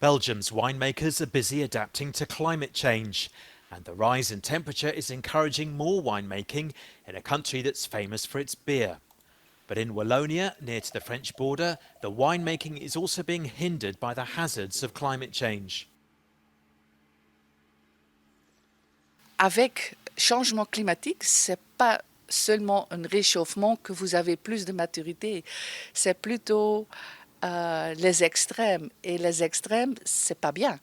Belgium's winemakers are busy adapting to climate change, and the rise in temperature is encouraging more winemaking in a country that's famous for its beer. But in Wallonia, near to the French border, the winemaking is also being hindered by the hazards of climate change. Avec changement climatique, c'est pas seulement un réchauffement que vous avez plus de maturité, c'est plutôt les extrêmes. Et les extrêmes, c'est pas bien.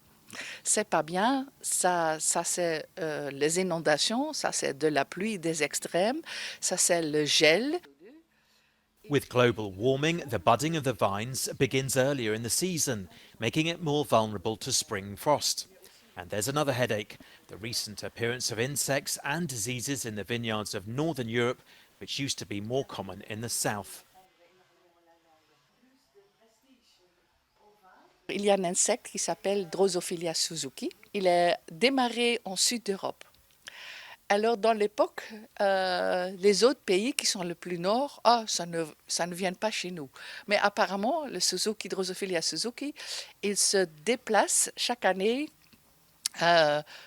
C'est pas bien, ça c'est les inondations, ça c'est de la pluie des extrêmes, ça c'est le gel. With global warming, the budding of the vines begins earlier in the season, making it more vulnerable to spring frost. And there's another headache, the recent appearance of insects and diseases in the vineyards of Northern Europe, which used to be more common in the south. Il y a un insecte qui s'appelle Drosophila suzuki. Il est démarré en sud d'Europe. Alors, dans l'époque, les autres pays qui sont le plus nord, ça ne vient pas chez nous. Mais apparemment, le Suzuki, Drosophila suzuki, il se déplace chaque année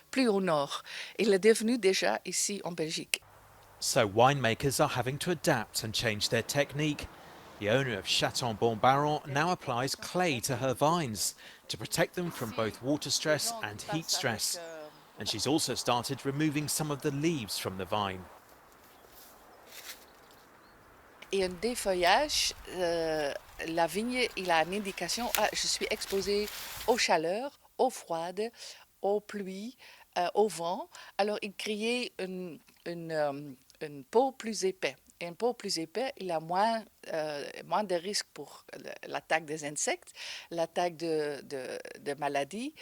plus au nord. Il est devenu déjà ici en Belgique. So winemakers are having to adapt and change their technique. The owner of Chateau Bon-Baron now applies clay to her vines to protect them from both water stress and heat stress. And she's also started removing some of the leaves from the vine. Et un défeuillage, la vigne, il a une indication, je suis exposée aux chaleurs, aux froides, aux pluies, au vent. Alors, il crée une peau plus épais. Et un peau plus épais, il a moins de risques pour l'attaque des insectes, l'attaque de maladies.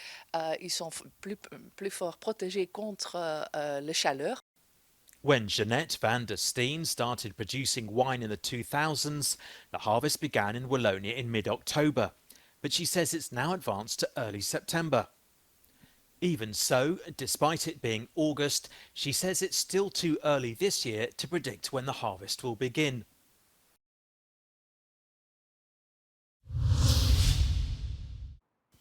Ils sont plus fort protégés contre la chaleur. When Jeanette van der Steen started producing wine in the 2000s, the harvest began in Wallonia in mid-October. But she says it's now advanced to early September. Even so, despite it being August, she says it's still too early this year to predict when the harvest will begin.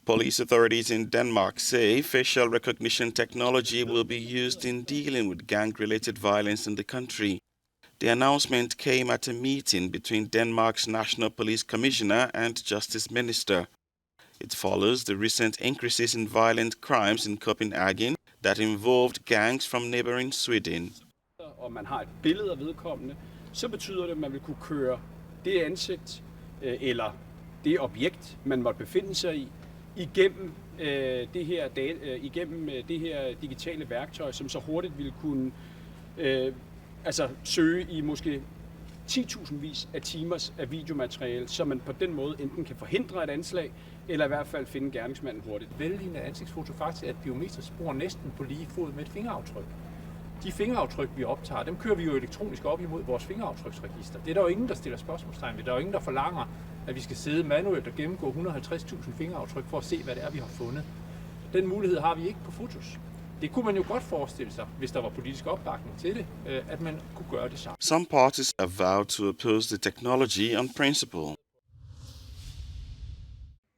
Police authorities in Denmark say facial recognition technology will be used in dealing with gang-related violence in the country. The announcement came at a meeting between Denmark's National Police Commissioner and Justice Minister. It follows the recent increases in violent crimes in Copenhagen that involved gangs from neighboring Sweden. Og man har et billede af vedkommende, så betyder det, at man vil kunne køre det ansigt eller det objekt, man måtte befinde sig i, igennem det her digitale værktøj, som så hurtigt ville kunne søge i måske 10.000 af timers af videomateriale, så man på den måde enten kan forhindre et anslag, eller i hvert fald finde gerningsmanden hurtigt. Vellignende ansigtsfoto faktisk er et biometrisk spor næsten på lige fod med et fingeraftryk. De fingeraftryk, vi optager, dem kører vi jo elektronisk op imod vores fingeraftryksregister. Det er der jo ingen, der stiller spørgsmålstegn ved. Der er jo ingen, der forlanger, at vi skal sidde manuelt og gennemgå 150.000 fingeraftryk for at se, hvad det er, vi har fundet. Den mulighed har vi ikke på fotos. Det kunne man jo godt forestille sig, hvis der var politisk opbakning til det, at man kunne gøre det samme. Some parties have vowed to oppose the technology on principle.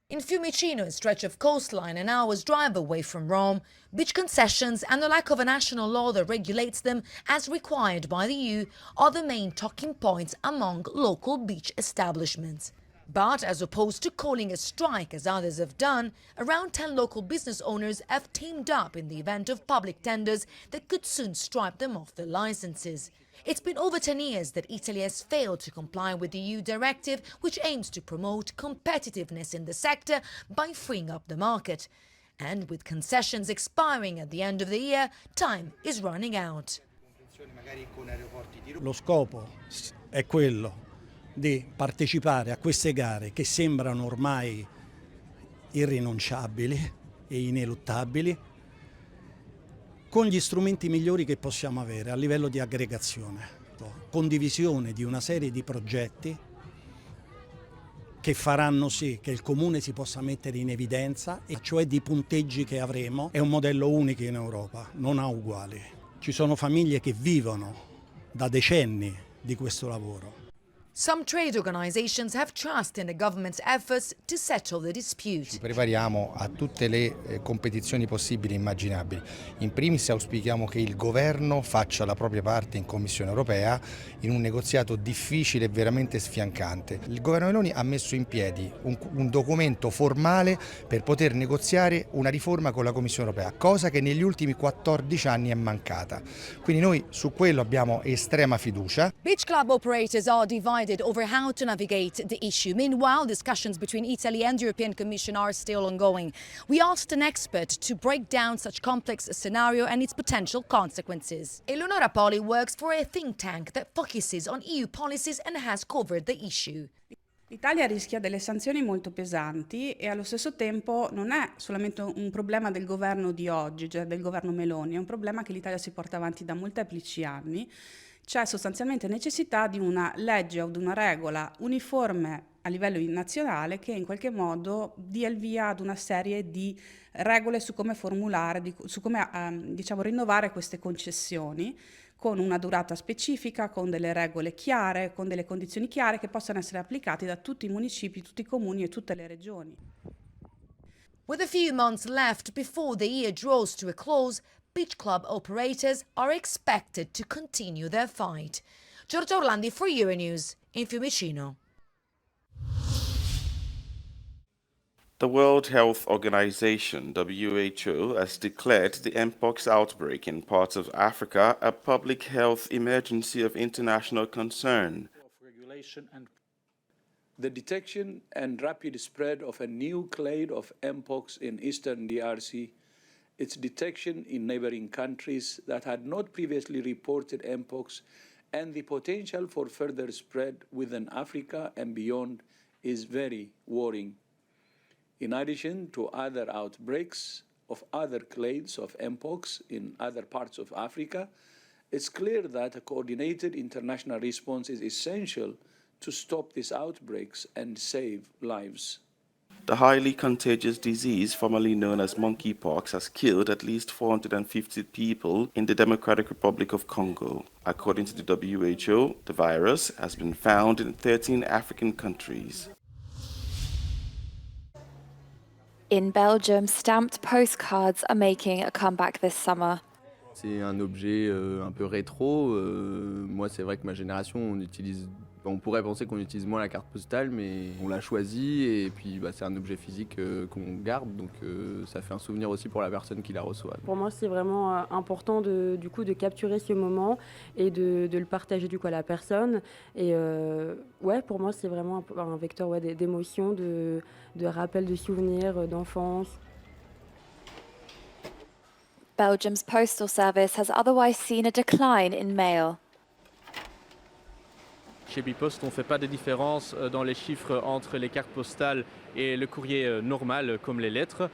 In Fiumicino, a stretch of coastline an hour's drive away from Rome, beach concessions and the lack of a national law that regulates them as required by the EU are the main talking points among local beach establishments. But as opposed to calling a strike as others have done, around 10 local business owners have teamed up in the event of public tenders that could soon stripe them off their licenses. It's been over 10 years that Italy has failed to comply with the EU directive, which aims to promote competitiveness in the sector by freeing up the market. And with concessions expiring at the end of the year, time is running out. Lo scopo è quello di partecipare a queste gare che sembrano ormai irrinunciabili e ineluttabili, con gli strumenti migliori che possiamo avere a livello di aggregazione, condivisione di una serie di progetti che faranno sì che il comune si possa mettere in evidenza, e cioè di punteggi che avremo. È un modello unico in Europa, non ha uguali. Ci sono famiglie che vivono da decenni di questo lavoro. Some trade organizations have trust in the government's efforts to settle the dispute. Ci prepariamo a tutte le competizioni possibili e immaginabili. In primis auspichiamo che il governo faccia la propria parte in Commissione europea in un negoziato difficile e veramente sfiancante. Il governo Meloni ha messo in piedi un documento formale per poter negoziare una riforma con la Commissione europea, cosa che negli ultimi 14 anni è mancata. Quindi noi su quello abbiamo estrema fiducia. Beach club operators are divided over how to navigate the issue. Meanwhile, discussions between Italy and the European Commission are still ongoing. We asked an expert to break down such complex scenario and its potential consequences. Eleonora Poli works for a think tank that focuses on EU policies and has covered the issue. L'Italia rischia delle sanzioni molto pesanti e allo stesso tempo non è solamente un problema del governo di oggi, cioè del governo Meloni, è un problema che l'Italia si porta avanti da molteplici anni. C'è sostanzialmente necessità di una legge o di una regola uniforme a livello nazionale che in qualche modo dia il via ad una serie di regole su come formulare, su come rinnovare queste concessioni con una durata specifica, con delle regole chiare, con delle condizioni chiare che possano essere applicate da tutti i municipi, tutti i comuni e tutte le regioni. With a few months left before the year draws to a close, beach club operators are expected to continue their fight. Giorgio Orlandi for Euronews in Fiumicino. The World Health Organization, WHO, has declared the mpox outbreak in parts of Africa a public health emergency of international concern. Regulation and the detection and rapid spread of a new clade of mpox in eastern DRC, its detection in neighboring countries that had not previously reported mpox, and the potential for further spread within Africa and beyond is very worrying. In addition to other outbreaks of other clades of mpox in other parts of Africa, it's clear that a coordinated international response is essential to stop these outbreaks and save lives. The highly contagious disease, formerly known as monkeypox, has killed at least 450 people in the Democratic Republic of Congo. According to the WHO, the virus has been found in 13 African countries. In Belgium, stamped postcards are making a comeback this summer. C'est un objet un peu rétro. Moi, c'est vrai que ma génération, on pourrait penser qu'on utilise moins la carte postale, mais on l'a choisi et puis c'est un objet physique qu'on garde, donc ça fait un souvenir aussi pour la personne qui la reçoit. Pour moi, c'est vraiment important de capturer ce moment et de le partager à la personne. Et pour moi, c'est vraiment un vecteur d'émotion, de rappel de souvenirs d'enfance. Belgium's postal service has otherwise seen a decline in mail. Chez Bipost, on ne fait pas de différence dans les chiffres entre les cartes postales et le courrier normal comme les lettres,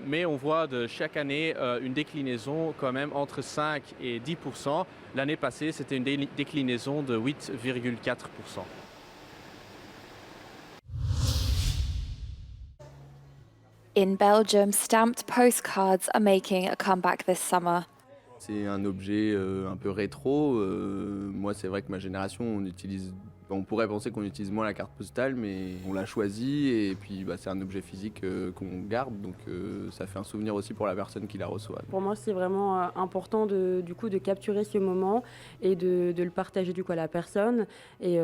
mais on voit de chaque année une déclinaison quand même entre 5 et 10%. L'année passée, c'était une déclinaison de 8,4%. In Belgium, stamped postcards are making a comeback this summer. C'est un objet un peu rétro. Moi, c'est vrai que ma génération, on pourrait penser qu'on utilise moins la carte postale, mais on l'a choisi et puis c'est un objet physique qu'on garde, donc ça fait un souvenir aussi pour la personne qui la reçoit. Pour moi, c'est vraiment important de capturer ce moment et de le partager à la personne. Et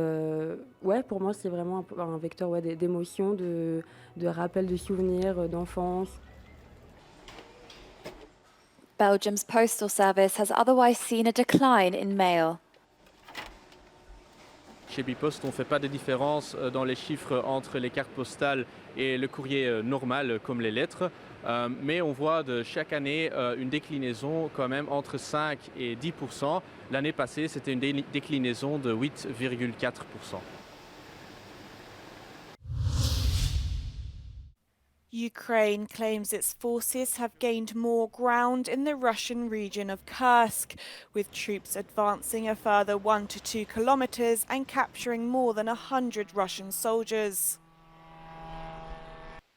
pour moi, c'est vraiment un vecteur d'émotion, de rappel de souvenirs d'enfance. Belgium's postal service has otherwise seen a decline in mail. Chez Bipost, on ne fait pas de différence dans les chiffres entre les cartes postales et le courrier normal comme les lettres, mais on voit de chaque année une déclinaison quand même entre 5 et 10%. L'année passée, c'était une déclinaison de 8,4%. Ukraine claims its forces have gained more ground in the Russian region of Kursk, with troops advancing a further 1 to 2 kilometers and capturing more than 100 Russian soldiers.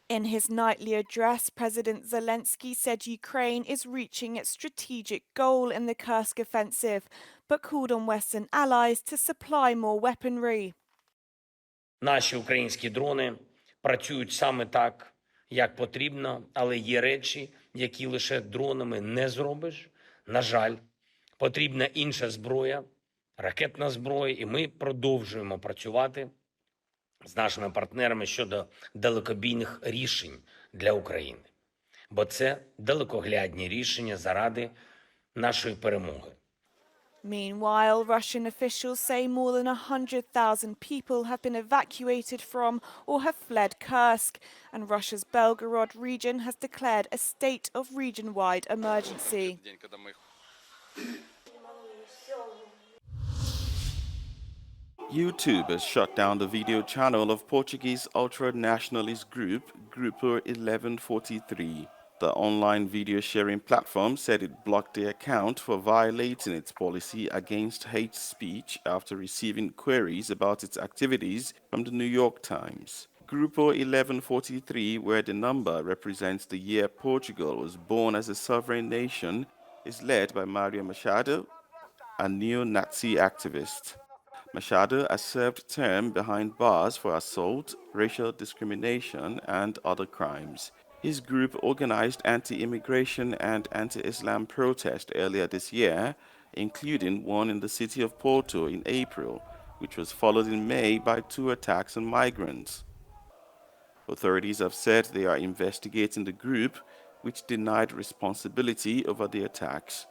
In his nightly address, President Zelensky said Ukraine is reaching its strategic goal in the Kursk offensive, but called on Western allies to supply more weaponry. Наші українські дрони працюють саме так, як потрібно, але є речі, які лише дронами не зробиш. На жаль, потрібна інша зброя, ракетна зброя, і ми продовжуємо працювати з нашими партнерами щодо далекобійних рішень для України. Бо це далекоглядні рішення заради нашої перемоги. Meanwhile, Russian officials say more than 100,000 people have been evacuated from or have fled Kursk, and Russia's Belgorod region has declared a state of region-wide emergency. YouTube has shut down the video channel of Portuguese ultra-nationalist group Grupo 1143. The online video sharing platform said it blocked the account for violating its policy against hate speech after receiving queries about its activities from the New York Times. Grupo 1143, where the number represents the year Portugal was born as a sovereign nation, is led by Maria Machado, a neo-Nazi activist. Machado has served term behind bars for assault, racial discrimination, and other crimes. His group organized anti-immigration and anti-Islam protests earlier this year, including one in the city of Porto in April, which was followed in May by 2 attacks on migrants. Authorities have said they are investigating the group, which denied responsibility over the attacks.